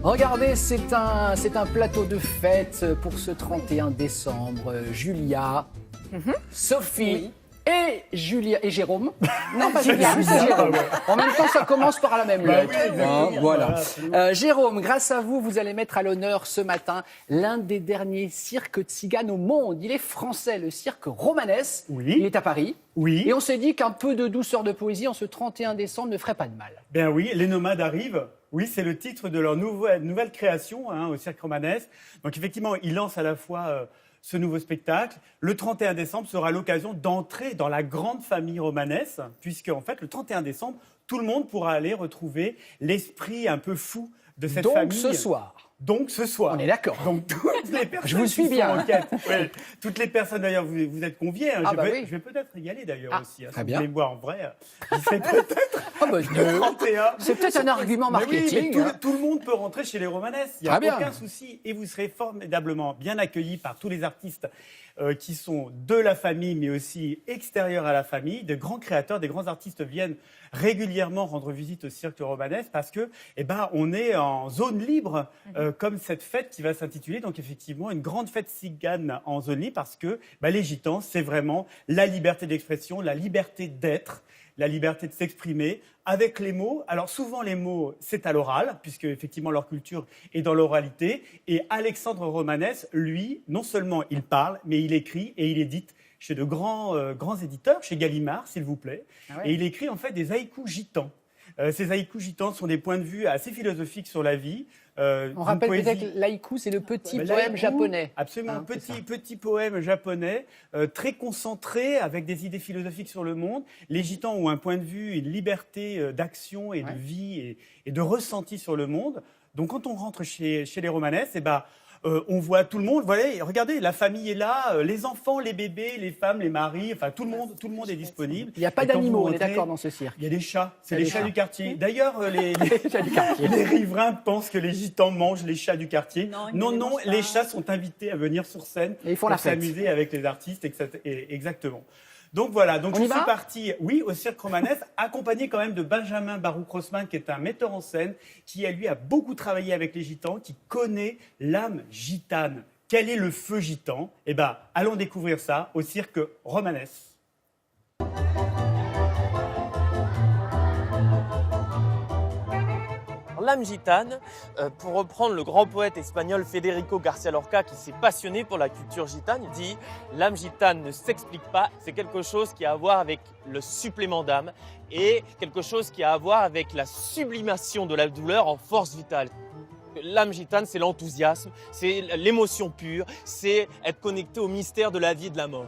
Regardez, c'est un plateau de fête pour ce 31 décembre. Julia, Sophie et Jérôme. Non, pas Julia, c'est Jérôme. En même temps, ça commence par la même lettre. Voilà. Jérôme, grâce à vous, vous allez mettre à l'honneur ce matin l'un des derniers cirques tziganes au monde. Il est français, le cirque Romanès. Oui. Il est à Paris. Oui. Et on s'est dit qu'un peu de douceur de poésie en ce 31 décembre ne ferait pas de mal. Ben oui, les nomades arrivent. Oui, c'est le titre de leur nouvelle création au Cirque Romanès. Donc effectivement, ils lancent à la fois ce nouveau spectacle. Le 31 décembre sera l'occasion d'entrer dans la grande famille romanesque, puisque en fait, le 31 décembre, tout le monde pourra aller retrouver l'esprit un peu fou de cette famille. Donc ce soir. On est d'accord. Donc toutes les personnes je vous suis bien. en quête, toutes les personnes d'ailleurs, vous êtes conviés. Hein, oui. Je vais peut-être y aller d'ailleurs aussi. Hein, très si bien. vous voulez me voir en vrai, je serai peut-être le 31. C'est peut-être un argument marketing. Oui, mais tout le monde peut rentrer chez les Romanesques. Il n'y a aucun souci. Et vous serez formidablement bien accueillis par tous les artistes qui sont de la famille, mais aussi extérieurs à la famille. De grands créateurs, des grands artistes viennent régulièrement rendre visite au Cirque Romanesque parce que, on est en zone libre, comme cette fête qui va s'intituler. Donc, effectivement, une grande fête tzigane en zone libre parce que les gitans, c'est vraiment la liberté d'expression, la liberté d'être, la liberté de s'exprimer avec les mots. Alors souvent les mots, c'est à l'oral, puisque effectivement leur culture est dans l'oralité. Et Alexandre Romanès, lui, non seulement il parle, mais il écrit et il édite chez de grands éditeurs, chez Gallimard, s'il vous plaît. Ah ouais. Et il écrit en fait des haïkus gitans. Ces haïkus gitans sont des points de vue assez philosophiques sur la vie. On rappelle peut-être que l'haïku, c'est le petit poème japonais. Absolument, petit poème japonais, très concentré, avec des idées philosophiques sur le monde. Les gitans ont un point de vue, une liberté d'action et de vie et de ressenti sur le monde. Donc quand on rentre chez les Romanesques, on voit tout le monde. Voilà, regardez, la famille est là, les enfants, les bébés, les femmes, les maris, enfin tout le monde est disponible. Il n'y a pas d'animaux, on est d'accord dans ce cirque. Il y a des chats, c'est les chats du quartier. D'ailleurs, les riverains pensent que les gitans mangent les chats du quartier. Non, les chats sont invités à venir sur scène pour s'amuser avec les artistes, exactement. Donc voilà, je suis parti, au Cirque Romanesque, accompagné quand même de Benjamin Baruch-Rossmann, qui est un metteur en scène, qui lui a beaucoup travaillé avec les gitans, qui connaît l'âme gitane. Quel est le feu gitan ? Allons découvrir ça au Cirque Romanesque. L'âme gitane, pour reprendre le grand poète espagnol Federico García Lorca qui s'est passionné pour la culture gitane, il dit « L'âme gitane ne s'explique pas, c'est quelque chose qui a à voir avec le supplément d'âme et quelque chose qui a à voir avec la sublimation de la douleur en force vitale. » L'âme gitane, c'est l'enthousiasme, c'est l'émotion pure, c'est être connecté au mystère de la vie et de la mort.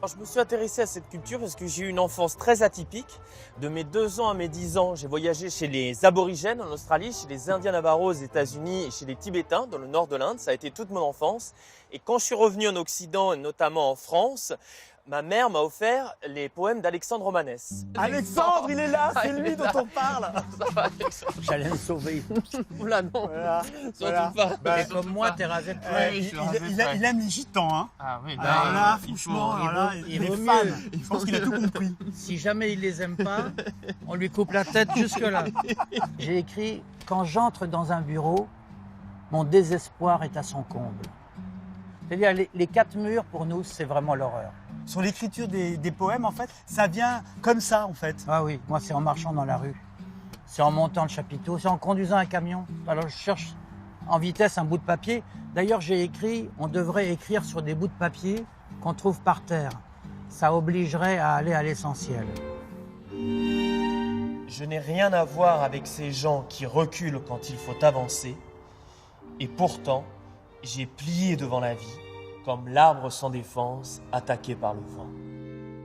Je me suis intéressé à cette culture parce que j'ai eu une enfance très atypique. De mes 2 ans à mes 10 ans, j'ai voyagé chez les aborigènes en Australie, chez les Indiens Navajo aux États-Unis et chez les Tibétains dans le nord de l'Inde. Ça a été toute mon enfance. Et quand je suis revenu en Occident, et notamment en France, ma mère m'a offert les poèmes d'Alexandre Romanès. Alexandre, il est là, c'est lui dont on parle. Ça va, Alexandre. J'allais le sauver. Oula, non. Surtout pas. Et comme moi, t'es rasé de près. Il aime les gitans, hein. Ah oui, là, franchement, il est fan. Je pense qu'il a tout compris. Si jamais il les aime pas, on lui coupe la tête jusque-là. J'ai écrit « Quand j'entre dans un bureau, mon désespoir est à son comble ». C'est-à-dire, les 4 murs, pour nous, c'est vraiment l'horreur. Sur l'écriture des poèmes, en fait, ça vient comme ça, en fait. Ah oui, moi, c'est en marchant dans la rue. C'est en montant le chapiteau, c'est en conduisant un camion. Alors, je cherche en vitesse un bout de papier. D'ailleurs, j'ai écrit, on devrait écrire sur des bouts de papier qu'on trouve par terre. Ça obligerait à aller à l'essentiel. Je n'ai rien à voir avec ces gens qui reculent quand il faut avancer. Et pourtant, j'ai plié devant la vie, comme l'arbre sans défense, attaqué par le vent.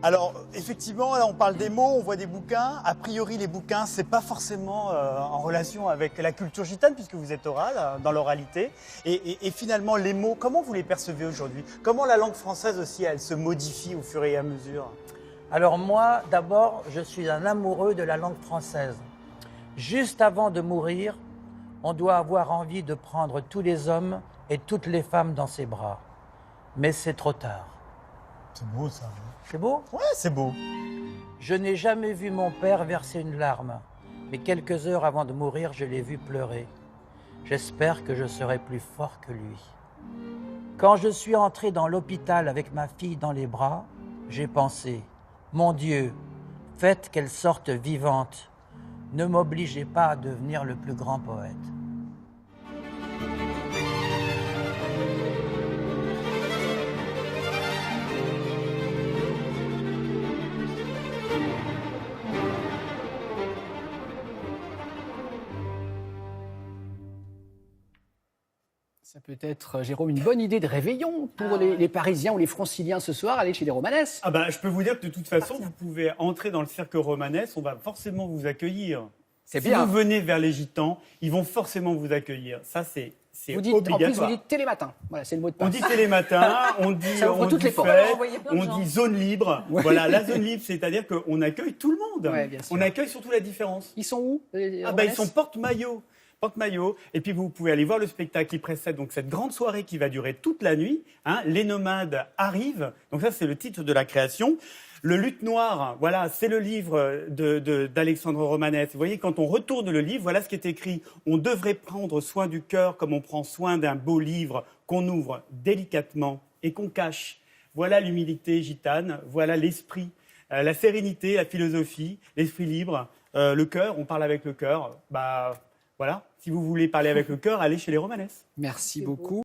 Alors, effectivement, là, on parle des mots, on voit des bouquins. A priori, les bouquins, c'est pas forcément en relation avec la culture gitane, puisque vous êtes oral, dans l'oralité. Et finalement, les mots, comment vous les percevez aujourd'hui ? Comment la langue française aussi, elle se modifie au fur et à mesure ? Alors moi, d'abord, je suis un amoureux de la langue française. Juste avant de mourir, on doit avoir envie de prendre tous les hommes et toutes les femmes dans ses bras. Mais c'est trop tard. C'est beau, ça. C'est beau ? Ouais, c'est beau. Je n'ai jamais vu mon père verser une larme, mais quelques heures avant de mourir, je l'ai vu pleurer. J'espère que je serai plus fort que lui. Quand je suis entré dans l'hôpital avec ma fille dans les bras, j'ai pensé, mon Dieu, faites qu'elle sorte vivante. Ne m'obligez pas à devenir le plus grand poète. Ça peut être, Jérôme, une bonne idée de réveillon pour les Parisiens ou les Franciliens ce soir, aller chez les Romanesques. Ah bah, je peux vous dire que de toute façon, vous pouvez entrer dans le cirque romanesque, on va forcément vous accueillir. C'est si bien. vous venez vers les Gitans, ils vont forcément vous accueillir. Ça, c'est obligatoire. En plus, vous dites télématin. Voilà, c'est le mot de passe. On dit télématin, on dit, ça ouvre toutes les portes. On dit zone libre. Ouais. Voilà, la zone libre, c'est-à-dire qu'on accueille tout le monde. Ouais, bien sûr. On accueille surtout la différence. Ils sont où Ils sont porte-maillot. Porte-maillot. Et puis vous pouvez aller voir le spectacle qui précède donc cette grande soirée qui va durer toute la nuit. Les nomades arrivent. Donc ça, c'est le titre de la création. Le Luth Noir, voilà, c'est le livre d'Alexandre Romanès. Vous voyez, quand on retourne le livre, voilà ce qui est écrit. On devrait prendre soin du cœur comme on prend soin d'un beau livre qu'on ouvre délicatement et qu'on cache. Voilà l'humilité gitane, voilà l'esprit, la sérénité, la philosophie, l'esprit libre, le cœur, on parle avec le cœur. Voilà, si vous voulez parler avec le cœur, allez chez les Romanesques. Merci beaucoup.